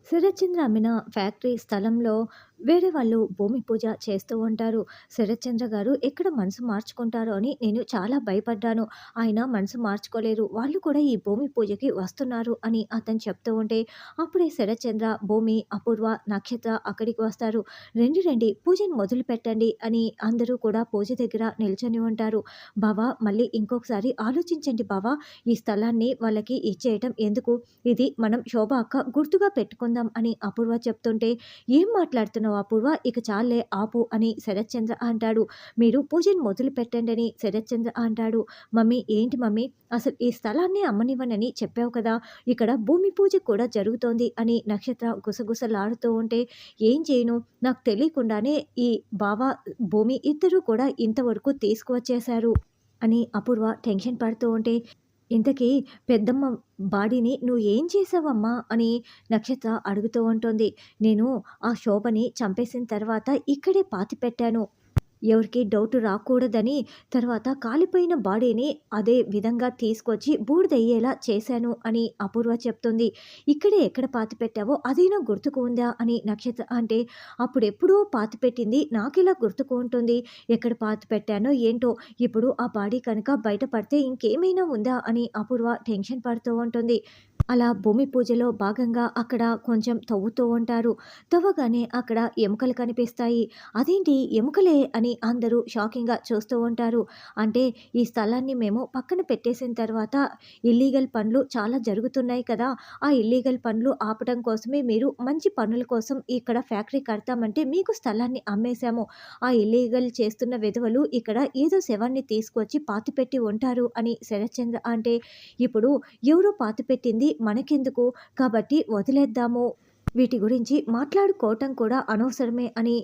శరత్చంద్ర అమ్మిన ఫ్యాక్టరీ స్థలంలో వేరే వాళ్ళు భూమి పూజ చేస్తూ ఉంటారు. శరత్చంద్ర గారు ఎక్కడ మనసు మార్చుకుంటారో అని నేను చాలా భయపడ్డాను. ఆయన మనసు మార్చుకోలేరు. వాళ్ళు కూడా ఈ భూమి పూజకి వస్తున్నారు అని అతను చెప్తూ ఉంటే, అప్పుడే శరత్చంద్ర, భూమి, అపూర్వ, నక్షత్ర అక్కడికి వస్తారు. "రండి రండి పూజను మొదలుపెట్టండి" అని అందరూ కూడా పూజ దగ్గర నిల్చొని ఉంటారు. "బావ మళ్ళీ ఇంకొకసారి ఆలోచించండి బావ. ఈ స్థలాన్ని వాళ్ళకి ఇచ్చేయటం ఎందుకు? ఇది మనం శోభ అక్క గుర్తుగా పెట్టుకుందాం" అని అపూర్వ చెప్తుంటే, "ఏం మాట్లాడుతున్నావు అపూర్వ? ఇక చాల్లే ఆపు" అని శరత్చంద్ర అంటాడు. "మీరు పూజను మొదలు పెట్టండి" అని శరత్చంద్ర అంటాడు. "మమ్మీ ఏంటి మమ్మీ? అసలు ఈ స్థలాన్ని అమ్మనివ్వనని చెప్పావు కదా! ఇక్కడ భూమి పూజ కూడా జరుగుతోంది" అని నక్షత్ర గుసగుసలాడుతూ ఉంటే, "ఏం చేయను? నాకు తెలియకుండానే ఈ బావ, భూమి ఇద్దరూ కూడా ఇంతవరకు తీసుకువచ్చేశారు" అని అపూర్వ టెన్షన్ పడుతూ ఉంటే, "ఇంతకీ పెద్దమ్మ బాడీని నువ్వు ఏం చేశావమ్మా" అని నక్షత్ర అడుగుతూ ఉంటుంది. "నేను ఆ శోభని చంపేసిన తర్వాత ఇక్కడే పాతిపెట్టాను. ఎవరికీ డౌట్ రాకూడదని. తర్వాత కాలిపోయిన బాడీని అదే విధంగా తీసుకొచ్చి బూడిదయ్యేలా చేశాను" అని అపూర్వ చెప్తుంది. "ఇక్కడే ఎక్కడ పాతిపెట్టావో అదైనా గుర్తుకు ఉందా" అని నక్షత్ర అంటే, "అప్పుడెప్పుడో పాతిపెట్టింది నాకెలా గుర్తుకు ఉంటుంది? ఎక్కడ పాతిపెట్టానో ఏంటో? ఇప్పుడు ఆ బాడీ కనుక బయటపడితే ఇంకేమైనా ఉందా" అని అపూర్వ టెన్షన్ పడుతూ ఉంటుంది. అలా భూమి పూజలో భాగంగా అక్కడ కొంచెం తవ్వుతూ ఉంటారు. తవ్వగానే అక్కడ ఎముకలు కనిపిస్తాయి. "అదేంటి ఎముకలే" అని అందరూ షాకింగ్‌గా చూస్తూ ఉంటారు. "అంటే ఈ స్థలాన్ని మేము పక్కన పెట్టేసిన తర్వాత ఇల్లీగల్ పనులు చాలా జరుగుతున్నాయి కదా! ఆ ఇల్లీగల్ పనులు ఆపడం కోసమే మీరు మంచి పనుల కోసం ఇక్కడ ఫ్యాక్టరీ కడతామంటే మీకు స్థలాన్ని అమ్మేశాము. ఆ ఇల్లీగల్ చేస్తున్న వెధవలు ఇక్కడ ఏదో శవాన్ని తీసుకొచ్చి పాతిపెట్టి ఉంటారు" అని శరత్చంద్ర అంటే, "ఇప్పుడు ఎవరో పాతిపెట్టింది మనకెందుకు? కాబట్టి వదిలేద్దాము. వీటి గురించి మాట్లాడుకోవటం కూడా అనవసరమే" అని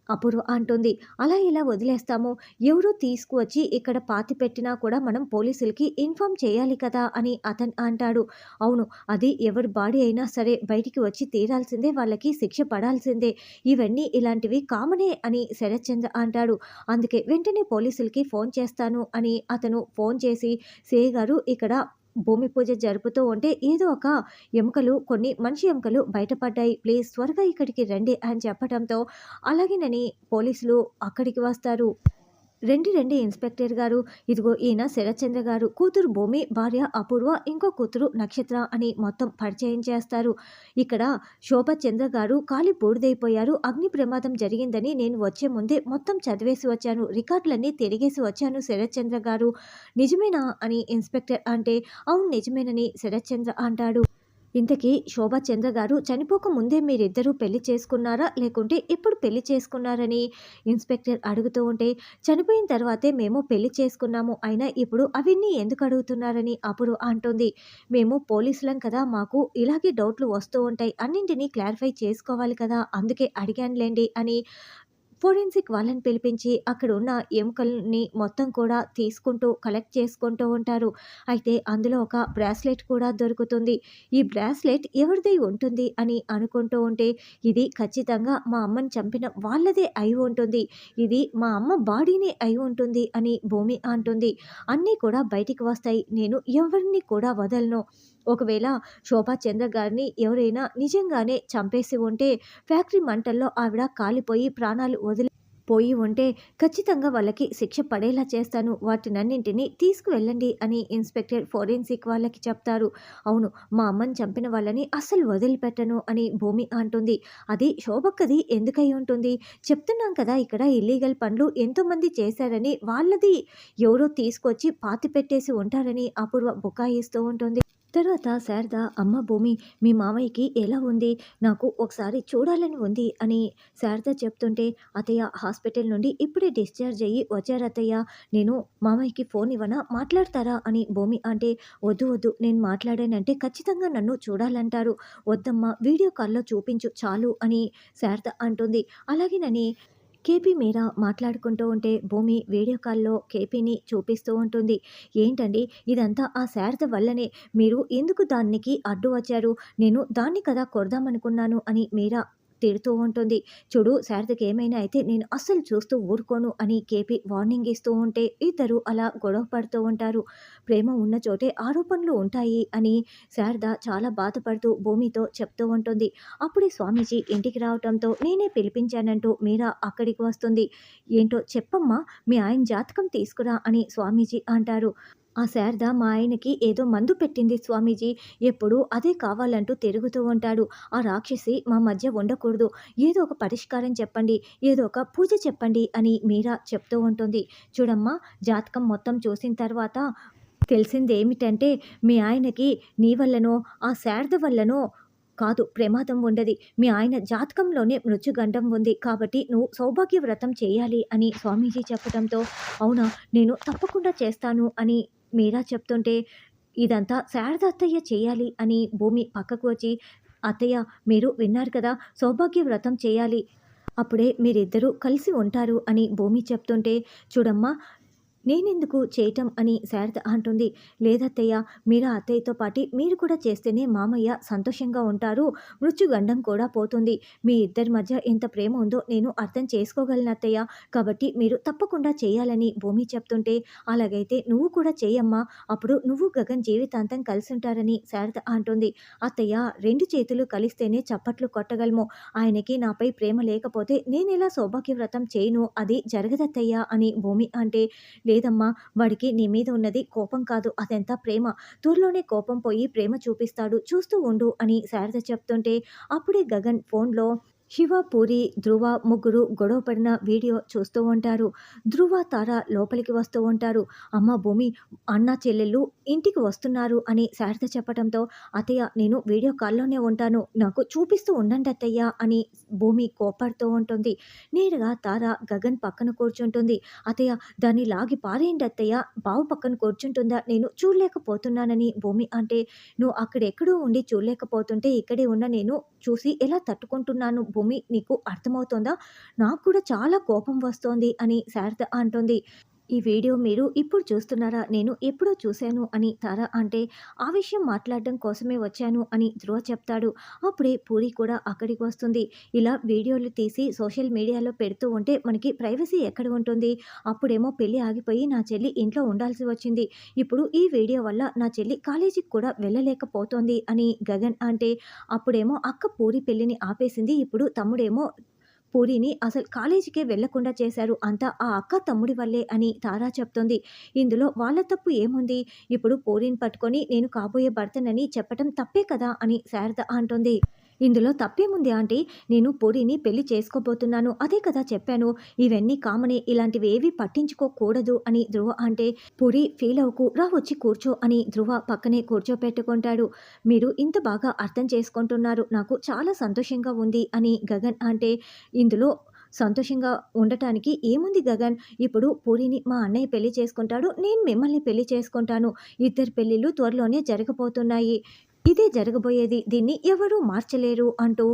అపూర్వ అంటుంది. "అలా ఎలా వదిలేస్తాము? ఎవరో తీసుకువచ్చి ఇక్కడ పాతిపెట్టినా కూడా మనం పోలీసులకి ఇన్ఫార్మ్ చేయాలి కదా" అని అతను అంటాడు. "అవును. అది ఎవరి బాడీ అయినా సరే బయటికి వచ్చి తీరాల్సిందే. వాళ్ళకి శిక్ష పడాల్సిందే. ఇవన్నీ ఇలాంటివి కామనే" అని శరత్చంద్ర అంటాడు. "అందుకే వెంటనే పోలీసులకి ఫోన్ చేస్తాను" అని అతను ఫోన్ చేసి, "సిఐ గారు ఇక్కడ భూమి పూజ జరుపుతూ ఉంటే ఏదో ఒక ఎముకలు, కొన్ని మనిషి ఎముకలు బయటపడ్డాయి. ప్లీజ్ త్వరగా ఇక్కడికి రండి" అని చెప్పడంతో అలాగేనని పోలీసులు అక్కడికి వస్తారు. "రండి రండి ఇన్స్‌పెక్టర్ గారు. ఇదిగో ఈయన శరత్చంద్ర గారు. కూతురు భూమి, భార్య అపూర్వ, ఇంకో కూతురు నక్షత్ర" అని మొత్తం పరిచయం చేస్తారు. "ఇక్కడ శోభచంద్ర గారు కాలి బూడిదైపోయారు. అగ్ని ప్రమాదం జరిగిందని నేను వచ్చే ముందే మొత్తం చదివేసి వచ్చాను. రికార్డులన్నీ తిరిగేసి వచ్చాను శరత్చంద్ర గారు. నిజమేనా" అని ఇన్స్‌పెక్టర్ అంటే, "అవును నిజమేనని" శరత్చంద్ర అంటాడు. "ఇంతకీ శోభాచంద్ర గారు చనిపోక ముందే మీరిద్దరూ పెళ్లి చేసుకున్నారా? లేకుంటే ఎప్పుడు పెళ్లి చేసుకున్నారని" ఇన్స్‌పెక్టర్ అడుగుతూ ఉంటే, "చనిపోయిన తర్వాతే మేము పెళ్లి చేసుకున్నాము. అయినా ఇప్పుడు అవన్నీ ఎందుకు అడుగుతున్నారని" అపూర్వ అంటుంది. "మేము పోలీసులం కదా! మాకు ఇలాగే డౌట్లు వస్తూ ఉంటాయి. అన్నింటిని క్లారిఫై చేసుకోవాలి కదా! అందుకే అడిగానులెండి" అని ఫోరెన్సిక్ వాళ్ళని పిలిపించి అక్కడున్న ఎముకల్ని మొత్తం కూడా తీసుకుంటూ, కలెక్ట్ చేసుకుంటూ ఉంటారు. అయితే అందులో ఒక బ్రాస్లెట్ కూడా దొరుకుతుంది. ఈ బ్రాస్లెట్ ఎవరిదై ఉంటుంది అని అనుకుంటూ ఉంటే, "ఇది ఖచ్చితంగా మా అమ్మని చంపిన వాళ్ళదే అయి ఉంటుంది. ఇది మా అమ్మ బాడీనే అయి ఉంటుంది" అని భూమి అంటుంది. "అన్నీ కూడా బయటికి వస్తాయి. నేను ఎవరిని కూడా వదలను. ఒకవేళ శోభాచంద్ర గారిని ఎవరైనా నిజంగానే చంపేసి ఉంటే, ఫ్యాక్టరీ మంటల్లో ఆవిడ కాలిపోయి ప్రాణాలు పోయి ఉంటే ఖచ్చితంగా వాళ్ళకి శిక్ష పడేలా చేస్తాను. వాటినన్నింటినీ తీసుకువెళ్ళండి" అని ఇన్స్‌పెక్టర్ ఫోరెన్సిక్ వాళ్ళకి చెప్తారు. "అవును. మా అమ్మని చంపిన వాళ్ళని అస్సలు వదిలిపెట్టను" అని భూమి అంటుంది. "అది శోభక్కది ఎందుకై ఉంటుంది? చెప్తున్నాం కదా ఇక్కడ ఇల్లీగల్ పనులు ఎంతోమంది చేశారని, వాళ్ళది ఎవరో తీసుకొచ్చి పాతిపెట్టేసి ఉంటారని" అపూర్వ బుకాయిస్తూ ఉంటుంది. తర్వాత శారద, "అమ్మ భూమి, మీ మామయ్యకి ఎలా ఉంది? నాకు ఒకసారి చూడాలని ఉంది" అని శారద చెప్తుంటే, "అత్తయ్య హాస్పిటల్ నుండి ఇప్పుడే డిశ్చార్జ్ అయ్యి వచ్చారత్తయ్య. నేను మామయ్యకి ఫోన్ ఇవ్వనా? మాట్లాడతారా" అని భూమి అంటే, "వద్దు వద్దు. నేను మాట్లాడానంటే ఖచ్చితంగా నన్ను చూడాలంటారు. వద్దమ్మా, వీడియో కాల్‌లో చూపించు చాలు" అని శారద అంటుంది. అలాగేనని కేపీ మీరా మాట్లాడుకుంటూ ఉంటే భూమి వీడియో కాల్‌లో కేపీని చూపిస్తూ ఉంటుంది. "ఏంటండి ఇదంతా ఆ శారద వల్లనే. మీరు ఎందుకు దానికి అడ్డు వచ్చారు? నేను దాన్ని కదా కొడదామనుకున్నాను" అని మీరా తిడుతూ ఉంటుంది. చూడు శారదకి ఏమైనా అయితే నేను అస్సలు చూస్తూ ఊరుకోను అని కేపీ వార్నింగ్ ఇస్తూ ఉంటే ఇద్దరు అలా గొడవ పడుతూ ఉంటారు. ప్రేమ ఉన్న చోటే ఆరోపణలు ఉంటాయి అని శారద చాలా బాధపడుతూ భూమితో చెప్తూ ఉంటుంది. అప్పుడే స్వామీజీ ఇంటికి రావటంతో నేనే పిలిపించానంటూ మీరా అక్కడికి వస్తుంది. ఏంటో చెప్పమ్మా, మీ ఆయన జాతకం తీసుకురా అని స్వామీజీ అంటారు. ఆ శారద మా ఆయనకి ఏదో మందు పెట్టింది స్వామీజీ. ఎప్పుడూ అదే కావాలంటూ తిరుగుతూ ఉంటాడు. ఆ రాక్షసి మా మధ్య ఉండకూడదు. ఏదో ఒక పరిష్కారం చెప్పండి. ఏదో ఒక పూజ చెప్పండి అని మీరా చెప్తూ ఉంటుంది. చూడమ్మా, జాతకం మొత్తం చూసిన తర్వాత తెలిసిందేమిటంటే మీ ఆయనకి నీ వల్లనో, ఆ శారద వల్లనో కాదు ప్రమాదం ఉండది. మీ ఆయన జాతకంలోనే మృత్యుగండం ఉంది. కాబట్టి నువ్వు సౌభాగ్య వ్రతం చేయాలి అని స్వామీజీ చెప్పడంతో, అవునా! నేను తప్పకుండా చేస్తాను అని మీరా చెప్తుంటే, ఇదంతా శారద అత్తయ్య చేయాలి అని భూమి పక్కకు వచ్చి, అత్తయ్య మీరు విన్నారు కదా! సౌభాగ్య వ్రతం చేయాలి. అప్పుడే మీరిద్దరూ కలిసి ఉంటారు అని భూమి చెప్తుంటే, చూడమ్మా నేనెందుకు చేయటం అని శారద అంటుంది. లేదత్తయ్య, మీరు అత్తయ్యతో పాటి మీరు కూడా చేస్తేనే మామయ్య సంతోషంగా ఉంటారు. మృత్యుగండం కూడా పోతుంది. మీ ఇద్దరి మధ్య ఎంత ప్రేమ ఉందో నేను అర్థం చేసుకోగలను అత్తయ్య. కాబట్టి మీరు తప్పకుండా చేయాలని భూమి చెప్తుంటే, అలాగైతే నువ్వు కూడా చెయ్యమ్మా. అప్పుడు నువ్వు గగన్ జీవితాంతం కలిసుంటారని శారద అంటుంది. అత్తయ్య, 2 చేతులు కలిస్తేనే చప్పట్లు కొట్టగలము. ఆయనకి నాపై ప్రేమ లేకపోతే నేనెలా సౌభాగ్య వ్రతం చేయను? అది జరగదత్తయ్య అని భూమి అంటే, లేదమ్మా, వాడికి నీ మీద ఉన్నది కోపం కాదు, అదంతా ప్రేమ. త్వరలోనే కోపం పోయి ప్రేమ చూపిస్తాడు, చూస్తూ ఉండు అని శారద చెప్తుంటే, అప్పుడే గగన్ ఫోన్లో శివ, పూరి, ధ్రువ ముగ్గురు గొడవ పడిన వీడియో చూస్తూ ఉంటారు. ధ్రువ, తార లోపలికి వస్తూ ఉంటారు. అమ్మ భూమి, అన్న చెల్లెళ్ళు ఇంటికి వస్తున్నారు అని శారద చెప్పడంతో, అత్తయ్య నేను వీడియో కాల్లోనే ఉంటాను, నాకు చూపిస్తూ ఉండండి అత్తయ్య అని భూమి కోపడుతూ ఉంటుంది. నేరుగా తార గగన్ పక్కన కూర్చుంటుంది. అత్తయ్య దాన్ని లాగి పారేయండి అత్తయ్య, బావ పక్కన కూర్చుంటుందా నేను చూడలేకపోతున్నానని భూమి అంటే, నువ్వు అక్కడెక్కడో ఉండి చూడలేకపోతుంటే ఇక్కడే ఉన్న నేను చూసి ఎలా తట్టుకుంటున్నాను భూమి, నీకు అర్థమవుతోందా? నాకు కూడా చాలా కోపం వస్తోంది అని శారద అంటుంది. ఈ వీడియో మీరు ఇప్పుడు చూస్తున్నారా? నేను ఎప్పుడో చూశాను అని తార అంటే, ఆ విషయం మాట్లాడడం కోసమే వచ్చాను అని ధ్రువ చెప్తాడు. అప్పుడే పూరి కూడా అక్కడికి వస్తుంది. ఇలా వీడియోలు తీసి సోషల్ మీడియాలో పెడుతూ ఉంటే మనకి ప్రైవసీ ఎక్కడ ఉంటుంది? అప్పుడేమో పెళ్లి ఆగిపోయి నా చెల్లి ఇంట్లో ఉండాల్సి వచ్చింది. ఇప్పుడు ఈ వీడియో వల్ల నా చెల్లి కాలేజీకి కూడా వెళ్ళలేకపోతోంది అని గగన్ అంటే, అప్పుడేమో అక్క పూరి పెళ్లిని ఆపేసింది. ఇప్పుడు తమ్ముడేమో పూరిని అసలు కాలేజీకే వెళ్ళకుండా చేశారు. అంతా ఆ అక్క తమ్ముడి వల్లే అని తారా చెప్తుంది. ఇందులో వాళ్ళ తప్పు ఏముంది? ఇప్పుడు పూరిని పట్టుకొని నేను కాబోయే భర్తనని చెప్పటం తప్పే కదా అని శారద అంటుంది. ఇందులో తప్పేముంది ఆంటీ? నేను పూరిని పెళ్లి చేసుకోబోతున్నాను, అదే కదా చెప్పాను. ఇవన్నీ కామనే, ఇలాంటివేవీ పట్టించుకోకూడదు అని ధ్రువ అంటే, పూరి ఫీల్ అవ్వకు, రా వచ్చి కూర్చో అని ధ్రువ పక్కనే కూర్చోపెట్టుకుంటాడు. మీరు ఇంత బాగా అర్థం చేసుకుంటున్నారు, నాకు చాలా సంతోషంగా ఉంది అని గగన్ అంటే, ఇందులో సంతోషంగా ఉండటానికి ఏముంది గగన్? ఇప్పుడు పూరిని మా అన్నయ్య పెళ్లి చేసుకుంటాడు, నేను మిమ్మల్ని పెళ్లి చేసుకుంటాను. ఇద్దరి పెళ్ళిళ్ళు త్వరలోనే జరగబోతున్నాయి. ఇదే జరగబోయేది, దీన్ని ఎవరూ మార్చలేరు అంటూ,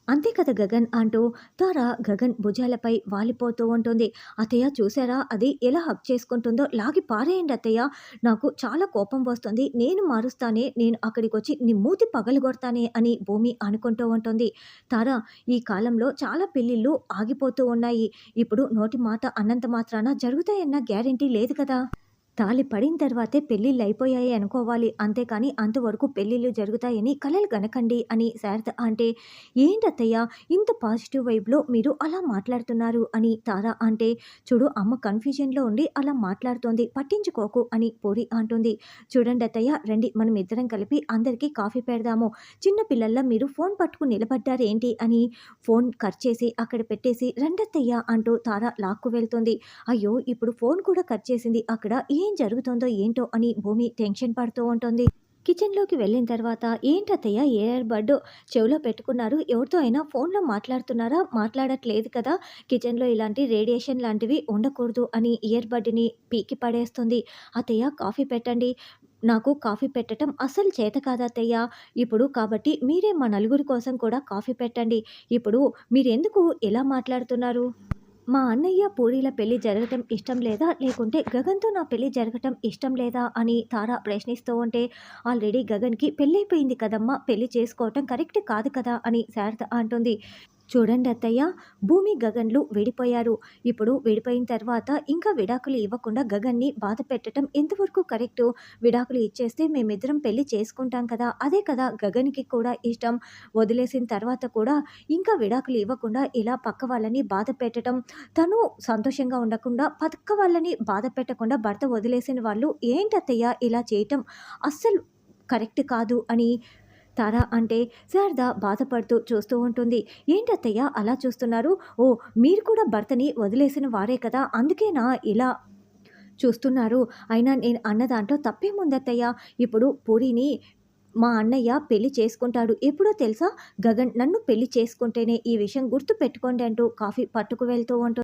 అంతే కదా గగన్ అంటూ తార గగన్ భుజాలపై వాలిపోతూ ఉంటుంది. అత్తయ్య చూసారా అది ఎలా హగ్ చేసుకుంటుందో, లాగి పారేయండి అత్తయ్య, నాకు చాలా కోపం వస్తుంది, నేను మారుస్తానే, నేను అక్కడికి వచ్చి నీ మూతి పగలగొడతానే అని భూమి అనుకుంటూ ఉంటుంది. తార, ఈ కాలంలో చాలా పెళ్ళిళ్ళు ఆగిపోతూ ఉన్నాయి. ఇప్పుడు నోటి మాట అన్నంత మాత్రాన జరుగుతాయన్న గ్యారెంటీ లేదు కదా. తాళి పడిన తర్వాతే పెళ్ళిళ్ళయిపోయాయి అనుకోవాలి. అంతేకాని అంతవరకు పెళ్ళిళ్ళు జరుగుతాయని కలలు గనకండి అని శారద అంటే, ఏంటత్తయ్య ఇంత పాజిటివ్ వైబ్‌లో మీరు అలా మాట్లాడుతున్నారు అని తార అంటే, చూడు అమ్మ కన్‌ఫ్యూజన్‌లో ఉండి అలా మాట్లాడుతోంది, పట్టించుకోకు అని పూరి అంటుంది. చూడండత్తయ్య, రండి మనం ఇద్దరం కలిపి అందరికీ కాఫీ పెడదాము. చిన్న పిల్లల్లా మీరు ఫోన్ పట్టుకుని నిలబడ్డారేంటి అని ఫోన్ కట్ చేసి అక్కడ పెట్టేసి, రండత్తయ్య అంటూ తార లాక్కు వెళ్తుంది. అయ్యో! ఇప్పుడు ఫోన్ కూడా కట్ చేసింది. అక్కడ ఏం జరుగుతోందో ఏంటో అని భూమి టెన్షన్ పడుతూ ఉంటుంది. కిచెన్‌లోకి వెళ్ళిన తర్వాత, ఏంటత్తయ్య ఇయర్ బడ్ చెవిలో పెట్టుకున్నారు, ఎవరితో అయినా ఫోన్‌లో మాట్లాడుతున్నారా? మాట్లాడట్లేదు కదా. కిచెన్‌లో ఇలాంటి రేడియేషన్ లాంటివి ఉండకూడదు అని ఇయర్ బడ్‌ని పీకి పడేస్తుంది. అత్తయ్య కాఫీ పెట్టండి. నాకు కాఫీ పెట్టటం అస్సలు చేత కాదత్తయ్య. ఇప్పుడు కాబట్టి మీరే మా నలుగురి కోసం కూడా కాఫీ పెట్టండి. ఇప్పుడు మీరెందుకు ఇలా మాట్లాడుతున్నారు? మా అన్నయ్య పూరీల పెళ్లి జరగటం ఇష్టం లేదా? లేకుంటే గగన్‌తో నా పెళ్లి జరగటం ఇష్టం లేదా? అని తార ప్రశ్నిస్తూ ఉంటే, ఆల్రెడీ గగన్‌కి పెళ్లయిపోయింది కదమ్మా! పెళ్లి చేసుకోవటం కరెక్ట్ కాదు కదా అని శారద అంటుంది. చూడండి అత్తయ్య, భూమి గగన్లు విడిపోయారు. ఇప్పుడు విడిపోయిన తర్వాత ఇంకా విడాకులు ఇవ్వకుండా గగన్ని బాధ పెట్టడం ఎంతవరకు కరెక్టు? విడాకులు ఇచ్చేస్తే మేమిద్దరం పెళ్లి చేసుకుంటాం కదా! అదే కదా గగన్‌కి కూడా ఇష్టం. వదిలేసిన తర్వాత కూడా ఇంకా విడాకులు ఇవ్వకుండా ఇలా పక్క వాళ్ళని బాధ పెట్టటం, తను సంతోషంగా ఉండకుండా పక్క వాళ్ళని బాధ పెట్టకుండా భర్త వదిలేసిన వాళ్ళు ఏంటత్తయ్య ఇలా చేయటం అస్సలు కరెక్ట్ కాదు అని తారా అంటే శారద బాధపడుతూ చూస్తూ ఉంటుంది. ఏంటత్తయ్య అలా చూస్తున్నారు? ఓహ్! మీరు కూడా భర్తని వదిలేసిన వారే కదా! అందుకేనా ఇలా చూస్తున్నారు? అయినా నేను అన్న దాంట్లో తప్పేముందత్తయ్య? ఇప్పుడు పూరిని మా అన్నయ్య పెళ్లి చేసుకుంటాడు. ఎప్పుడో తెలుసా? గగన్ నన్ను పెళ్లి చేసుకుంటేనే ఈ విషయం గుర్తుపెట్టుకోండి అంటూ కాఫీ పట్టుకు వెళ్తూ ఉంటుంది.